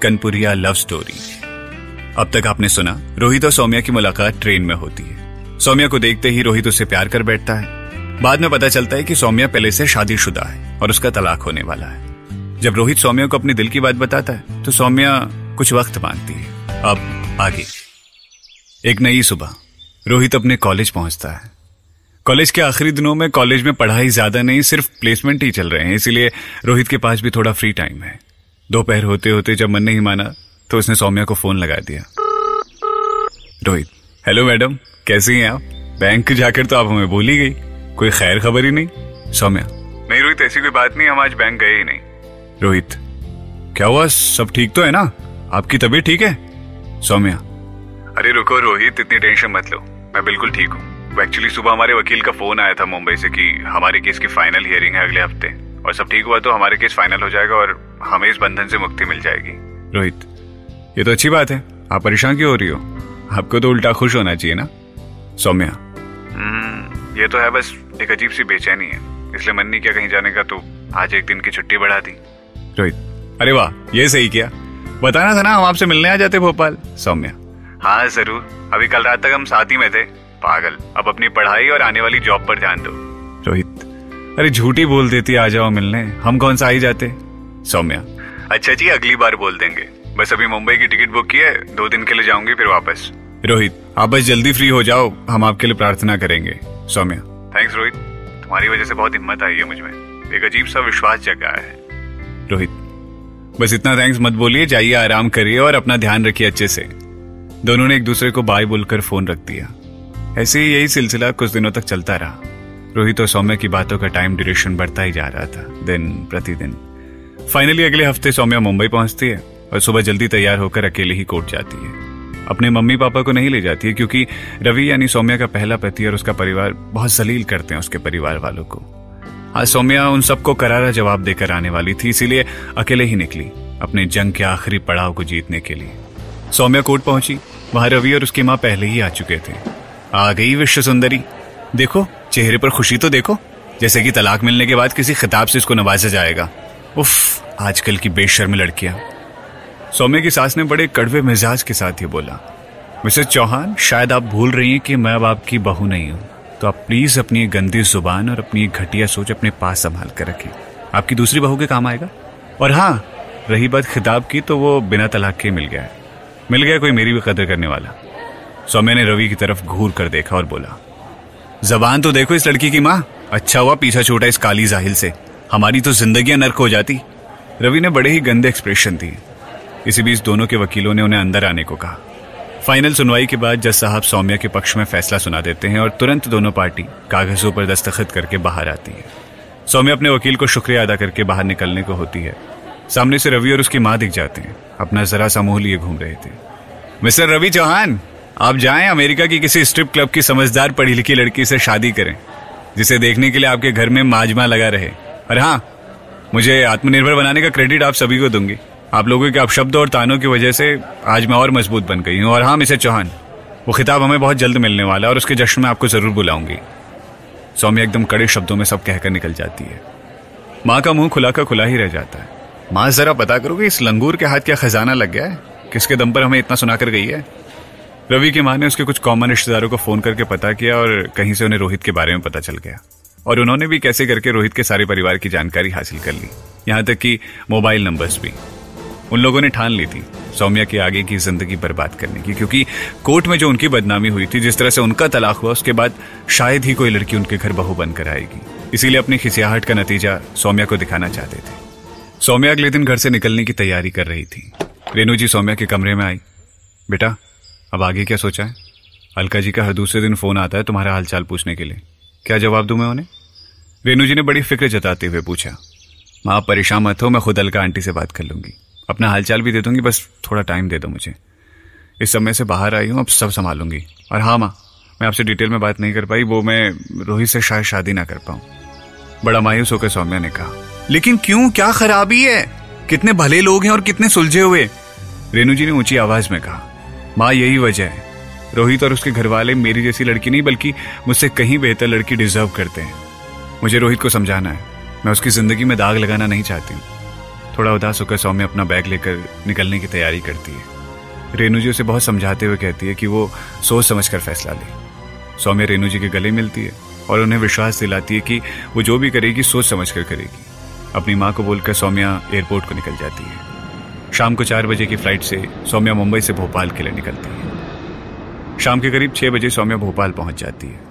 कनपुरिया love story. अब तक आपने सुना रोहित और सौम्या की मुलाकात ट्रेन में होती है। सौम्या को देखते ही रोहित उससे प्यार कर बैठता है। बाद में पता चलता है कि सौम्या पहले से शादीशुदा है और उसका तलाक होने वाला है। जब रोहित सौम्या को अपने दिल की बात बताता है तो सौम्या कुछ वक्त मांगती है। अब आगे। एक नई सुबह, रोहित अपने कॉलेज पहुंचता है। कॉलेज के आखिरी दिनों में कॉलेज में पढ़ाई ज्यादा नहीं, सिर्फ प्लेसमेंट ही चल रहे हैं, इसीलिए रोहित के पास भी थोड़ा फ्री टाइम है। दोपहर होते होते जब मन नहीं माना तो उसने सौम्या को फोन लगा दिया। रोहित, हेलो मैडम, कैसी हैं आप? बैंक जाकर तो आप हमें भूल ही गई, कोई खैर खबर ही नहीं। सौम्या, नहीं रोहित, ऐसी कोई बात नहीं, हम आज बैंक गए ही नहीं। रोहित, क्या हुआ, सब ठीक तो है ना? आपकी तबीयत ठीक है? सौम्या, अरे रुको रोहित, इतनी टेंशन मत लो, मैं बिल्कुल ठीक हूँ। एक्चुअली सुबह हमारे वकील का फोन आया था मुंबई से कि हमारे केस की फाइनल हियरिंग है अगले हफ्ते, और सब ठीक हुआ तो हमारे केस फाइनल हो जाएगा और हमें इस बंधन से मुक्ति मिल जाएगी। रोहित, ये तो अच्छी बात है, आप परेशान क्यों हो रही हो? आपको तो उल्टा खुश होना चाहिए ना। सौम्या, ये तो है, बस एक अजीब सी बेचैनी है, इसलिए मन नहीं किया कहीं जाने का, तो आज एक दिन की छुट्टी बढ़ा दी। रोहित, अरे वाह, ये सही किया, बताना था ना, हम आपसे मिलने आ जाते भोपाल। सौम्या, हाँ जरूर, अभी कल रात तक हम साथ ही में थे। पागल, अब अपनी पढ़ाई और आने वाली जॉब पर ध्यान दो। रोहित, अरे झूठी बोल देती, आ जाओ मिलने, हम कौन सा आ ही जाते। सौम्या, अच्छा जी, अगली बार बोल देंगे, बस अभी मुंबई की टिकट बुक की है, 2 दिन के लिए जाऊंगी फिर वापस। रोहित, आप बस जल्दी फ्री हो जाओ, हम आपके लिए प्रार्थना करेंगे। सौम्या, थैंक्स रोहित, तुम्हारी वजह से बहुत हिम्मत आई है मुझमें, एक अजीब सा विश्वास जगा है। रोहित, बस इतना थैंक्स मत बोलिए, जाइए आराम करिए और अपना ध्यान रखिए अच्छे से। दोनों ने एक दूसरे को बाय बोलकर फोन रख दिया। ऐसे ही यही सिलसिला कुछ दिनों तक चलता रहा। रोहित और सौम्या की बातों का टाइम ड्यूरेशन बढ़ता ही जा रहा था दिन प्रतिदिन। फाइनली अगले हफ्ते सौम्या मुंबई पहुंचती है और सुबह जल्दी तैयार होकर अकेले ही कोर्ट जाती है। अपने मम्मी पापा को नहीं ले जाती है क्योंकि रवि यानी सौम्या का पहला पति और उसका परिवार बहुत जलील करते हैं उसके परिवार वालों को। आज सौम्या उन सबको करारा जवाब देकर आने वाली थी, इसीलिए अकेले ही निकली अपने जंग के आखिरी पड़ाव को जीतने के लिए। सौम्या कोर्ट पहुंची, वहां रवि और उसकी मां पहले ही आ चुके थे। आ गई विश्व सुंदरी, देखो चेहरे पर खुशी तो देखो, जैसे कि तलाक मिलने के बाद किसी खिताब से इसको नवाजा जाएगा। उफ, आजकल की बेशर्म लड़कियां। सौम्या की सास ने बड़े कड़वे मिजाज के साथ ये बोला, मिसेस चौहान, शायद आप भूल रही हैं कि मैं अब आपकी बहू नहीं हूं, तो आप प्लीज अपनी गंदी जुबान और अपनी घटिया सोच अपने पास संभाल कर रखें, आपकी दूसरी बहू के काम आएगा। और हाँ, रही बात खिताब की, तो वो बिना तलाक के मिल गया कोई मेरी भी कदर करने वाला। सौम्या ने रवि की तरफ घूर कर देखा और बोला, जबान तो देखो इस लड़की की माँ, अच्छा हुआ पीछा छूटा इस काली जाहिल से, हमारी तो जिंदगियां नर्क हो जाती। रवि ने बड़े ही गंदे एक्सप्रेशन दिए। इसी बीच दोनों के वकीलों ने उन्हें अंदर आने को कहा। फाइनल सुनवाई के बाद जज साहब सौम्या के पक्ष में फैसला सुना देते हैं और तुरंत दोनों पार्टी कागजों पर दस्तखत करके बाहर आती है। सौम्या अपने वकील को शुक्रिया अदा करके बाहर निकलने को होती है। सामने से रवि और उसकी माँ दिख जाते हैं, अपना जरा सा मुंह लिए घूम रहे थे। मिस्टर रवि चौहान, आप जाएं अमेरिका की किसी स्ट्रिप क्लब की समझदार पढ़ी लिखी लड़की से शादी करें, जिसे देखने के लिए आपके घर में माजमा लगा रहे। और हाँ, मुझे आत्मनिर्भर बनाने का क्रेडिट आप सभी को दूंगी। आप लोगों के अपशब्द और तानों की वजह से आज मैं और मजबूत बन गई हूँ। और हाँ मिसेस चौहान, वो खिताब हमें बहुत जल्द मिलने वाला है और उसके जश्न में आपको जरूर बुलाऊंगी। सौम्या एकदम कड़े शब्दों में सब कहकर निकल जाती है। माँ का मुंह खुला का खुला ही रह जाता है। माँ, जरा पता करोगे इस लंगूर के हाथ क्या खजाना लग गया है, किसके दम पर हमें इतना सुना कर गई है। रवि की माँ ने उसके कुछ कॉमन रिश्तेदारों को फोन करके पता किया और कहीं से उन्हें रोहित के बारे में पता चल गया, और उन्होंने भी कैसे करके रोहित के सारे परिवार की जानकारी हासिल कर ली, यहाँ तक कि मोबाइल नंबर्स भी। उन लोगों ने ठान ली थी सौम्या की आगे की जिंदगी बर्बाद करने की, क्योंकि कोर्ट में जो उनकी बदनामी हुई थी, जिस तरह से उनका तलाक हुआ, उसके बाद शायद ही कोई लड़की उनके घर बहू बनकर आएगी। इसीलिए अपनी खिसियाहट का नतीजा सौम्या को दिखाना चाहते थे। सौम्या अगले दिन घर से निकलने की तैयारी कर रही थी। रेनू जी सौम्या के कमरे में आई। बेटा, अब आगे क्या सोचा है? अलका जी का हर दूसरे दिन फोन आता है तुम्हारा हालचाल पूछने के लिए, क्या जवाब दूं मैं उन्हें? रेनू जी ने बड़ी फिक्र जताते हुए पूछा। माँ, आप परेशान मत हो, मैं खुद अलका आंटी से बात कर लूंगी, अपना हालचाल भी दे दूंगी, बस थोड़ा टाइम दे दो मुझे। इस समय से बाहर आई हूँ, अब सब संभालूंगी। और हाँ माँ, मैं आपसे डिटेल में बात नहीं कर पाई, वो मैं रोहित से शायद शादी ना कर पाऊं। बड़ा मायूस होकर सौम्या ने कहा। लेकिन क्यों, क्या खराबी है? कितने भले लोग हैं और कितने सुलझे हुए। रेनू जी ने ऊंची आवाज में कहा। माँ, यही वजह है, रोहित और उसके घर वाले मेरी जैसी लड़की नहीं बल्कि मुझसे कहीं बेहतर लड़की डिजर्व करते हैं। मुझे रोहित को समझाना है, मैं उसकी जिंदगी में दाग लगाना नहीं चाहती हूँ। थोड़ा उदास होकर सौम्या अपना बैग लेकर निकलने की तैयारी करती है। रेनू जी उसे बहुत समझाते हुए कहती है कि वो सोच समझ कर फैसला ले। सौम्या रेनू जी के गले मिलती है और उन्हें विश्वास दिलाती है कि वो जो भी करेगी सोच समझ कर करेगी। अपनी माँ को बोलकर सौम्या एयरपोर्ट को निकल जाती है। शाम को 4 बजे की फ्लाइट से सौम्या मुंबई से भोपाल के लिए निकलती है। शाम के करीब 6 बजे सौम्या भोपाल पहुंच जाती है।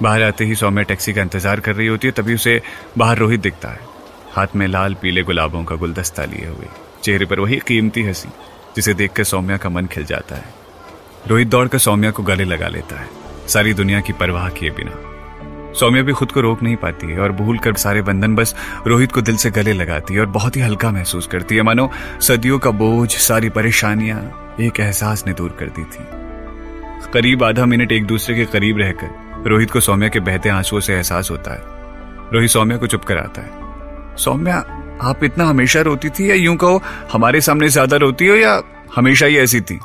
बाहर आते ही सौम्या टैक्सी का इंतजार कर रही होती है, तभी उसे बाहर रोहित दिखता है, हाथ में लाल पीले गुलाबों का गुलदस्ता लिए हुए, चेहरे पर वही कीमती हंसी जिसे देखकर सौम्या का मन खिल जाता है। रोहित दौड़कर सौम्या को गले लगा लेता है, सारी दुनिया की परवाह किए बिना। सौम्या भी खुद को रोक नहीं पाती है और भूल कर सारे बंधन बस रोहित को दिल से गले लगाती है और बहुत ही हल्का महसूस करती है, मानो सदियों का बोझ, सारी परेशानियां एक एहसास ने दूर कर दी थी। करीब आधा मिनट एक दूसरे के करीब रहकर रोहित को सौम्या के बहते आंसुओं से एहसास होता है। रोहित सौम्या को चुप कराता है। सौम्या, आप इतना हमेशा रोती थी, या यूं कहो हमारे सामने ज्यादा रोती हो, या हमेशा ही ऐसी थी?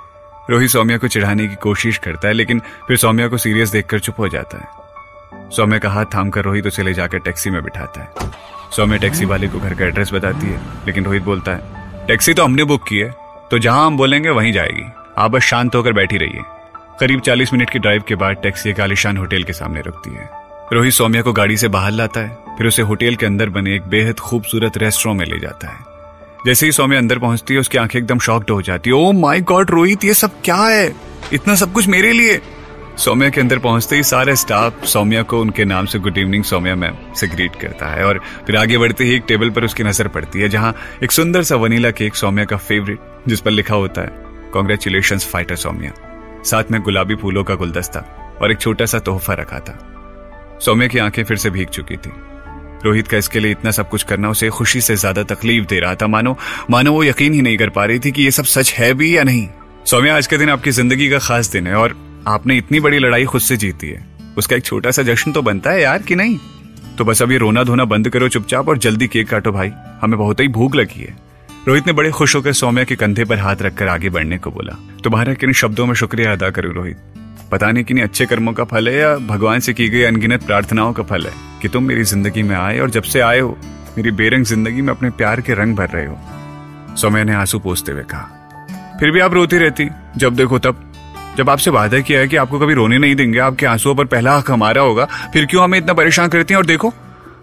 रोहित सौम्या को चिढ़ाने की कोशिश करता है, लेकिन फिर सौम्या को सीरियस देखकर चुप हो जाता है। सौम्या का हाथ थामकर रोहित उसे ले जाकर टैक्सी में बिठाता है। सौम्या टैक्सी वाले को घर का एड्रेस बताती है, लेकिन रोहित बोलता है, टैक्सी तो हमने बुक की है, तो जहां हम बोलेंगे वहीं जाएगी, आप बस शांत होकर बैठी रहिए। करीब 40 मिनट की ड्राइव के बाद टैक्सी एक आलिशान होटल के सामने रुकती है। रोहित सौम्या को गाड़ी से बाहर लाता है, फिर उसे होटल के अंदर बने एक बेहद खूबसूरत रेस्टोरेंट में ले जाता है। जैसे ही सौम्या अंदर पहुंचती है, उसकी आंखें एकदम शॉक्ड हो जाती है। ओह माय गॉड रोहित, ये सब क्या है? इतना सब कुछ मेरे लिए? सौम्या के अंदर पहुंचते ही सारा स्टाफ सौम्या को उनके नाम से गुड इवनिंग सौम्या मैम से ग्रीट करता है, और फिर आगे बढ़ते ही एक टेबल पर उसकी नजर पड़ती है, जहां एक सुंदर सा वनीला केक सौम्या का फेवरेट, जिस पर लिखा होता है कांग्रेचुलेशंस फाइटर सौम्या, साथ में गुलाबी फूलों का गुलदस्ता और एक छोटा सा तोहफा रखा था। सौम्या की आंखें फिर से भीग चुकी थी। रोहित का इसके लिए इतना सब कुछ करना उसे खुशी से ज्यादा तकलीफ दे रहा था, मानो वो यकीन ही नहीं कर पा रही थी कि ये सब सच है भी या नहीं। सौम्या, आज का दिन आपकी जिंदगी का खास दिन है और आपने इतनी बड़ी लड़ाई खुद से जीती है, उसका एक छोटा सा जश्न तो बनता है यार, कि नहीं? तो बस अब ये रोना धोना बंद करो चुपचाप और जल्दी केक काटो भाई, हमें बहुत ही भूख लगी है। रोहित ने बड़े खुश होकर सौम्या के कंधे पर हाथ रखकर आगे बढ़ने को बोला। तुम्हारा किन शब्दों में शुक्रिया अदा करूं रोहित, पता नहीं किन्हीं अच्छे कर्मों का फल है या भगवान से की गई अनगिनत प्रार्थनाओं का फल है कि तुम मेरी जिंदगी में आए, और जब से आए हो मेरी बेरंग जिंदगी में अपने प्यार के रंग भर रहे हो। सौम्या ने आंसू पोंछते हुए कहा। फिर भी आप रोती रहती जब देखो तब। जब आपसे वादा किया है कि आपको कभी रोने नहीं देंगे, आपके आंसुओं पर पहला हक हमारा होगा, फिर क्यों हमें इतना परेशान करती हैं? और देखो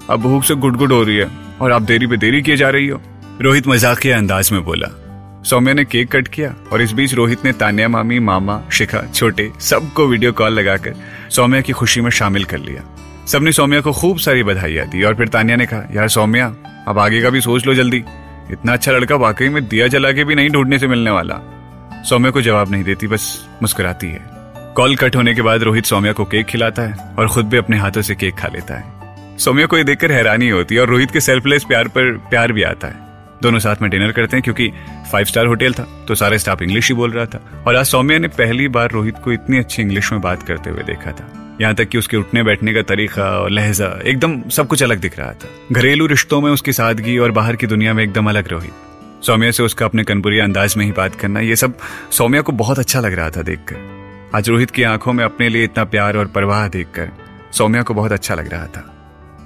अब भूख से गुड़गुड़ हो रही है और आप देरी पे देरी किए जा रही हो। रोहित मजाकिया अंदाज में बोला। सौम्या ने केक कट किया और इस बीच रोहित ने तान्या मामी, मामा, शिखा, छोटे सबको वीडियो कॉल लगाकर सौम्या की खुशी में शामिल कर लिया। सबने सौम्या को खूब सारी बधाइयां दी और फिर तान्या ने कहा, यार सौम्या, अब आगे का भी सोच लो जल्दी, इतना अच्छा लड़का वाकई में दिया जला के भी नहीं ढूंढने से मिलने वाला। सौम्या को जवाब नहीं देती, बस मुस्कुराती है। कॉल कट होने के बाद रोहित सौम्या को केक खिलाता है और खुद भी अपने हाथों से केक खा लेता है। सौम्या को ये देखकर हैरानी होती है और रोहित के सेल्फलेस प्यार पर प्यार भी आता है। दोनों साथ में डिनर करते हैं, क्योंकि 5 स्टार होटल था तो सारे स्टाफ इंग्लिश ही बोल रहा था, और आज सौम्या ने पहली बार रोहित को इतनी अच्छी इंग्लिश में बात करते हुए देखा था। यहाँ तक कि उसके उठने बैठने का तरीका और लहजा एकदम सब कुछ अलग दिख रहा था। घरेलू रिश्तों में उसकी सादगी और बाहर की दुनिया में एकदम अलग रोहित। सौम्या से उसका अपने कनपुरिया अंदाज में ही बात करना, ये सब सौम्या को बहुत अच्छा लग रहा था देखकर। आज रोहित की आंखों में अपने लिए इतना प्यार और परवाह देखकर सौम्या को बहुत अच्छा लग रहा था।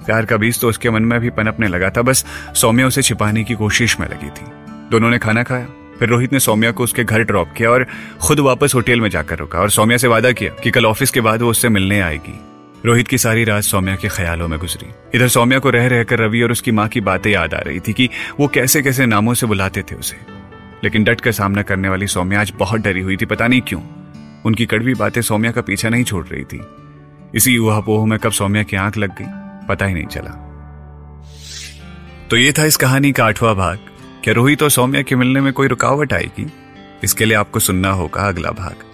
प्यार का बीज तो उसके मन में भी पनपने लगा था, बस सौम्या उसे छिपाने की कोशिश में लगी थी। दोनों ने खाना खाया, फिर रोहित ने सौम्या को उसके घर ड्रॉप किया और खुद वापस होटल में जाकर रुका और सौम्या से वादा किया कि कल ऑफिस के बाद वो उससे मिलने आएगी। रोहित की सारी रात सौम्या के ख्यालों में गुजरी। इधर सौम्या को रह रहकर रवि और उसकी माँ की बातें याद आ रही थी कि वो कैसे कैसे नामों से बुलाते थे उसे, लेकिन डट कर सामना करने वाली सौम्या आज बहुत डरी हुई थी, पता नहीं क्यों। उनकी कड़वी बातें सौम्या का पीछा नहीं छोड़ रही थी। इसी ऊहापोह में कब सौम्या की आंख लग गई पता ही नहीं चला। तो ये था इस कहानी का 8वां भाग। क्या रोहित और सौम्या के मिलने में कोई रुकावट आएगी? इसके लिए आपको सुनना होगा अगला भाग।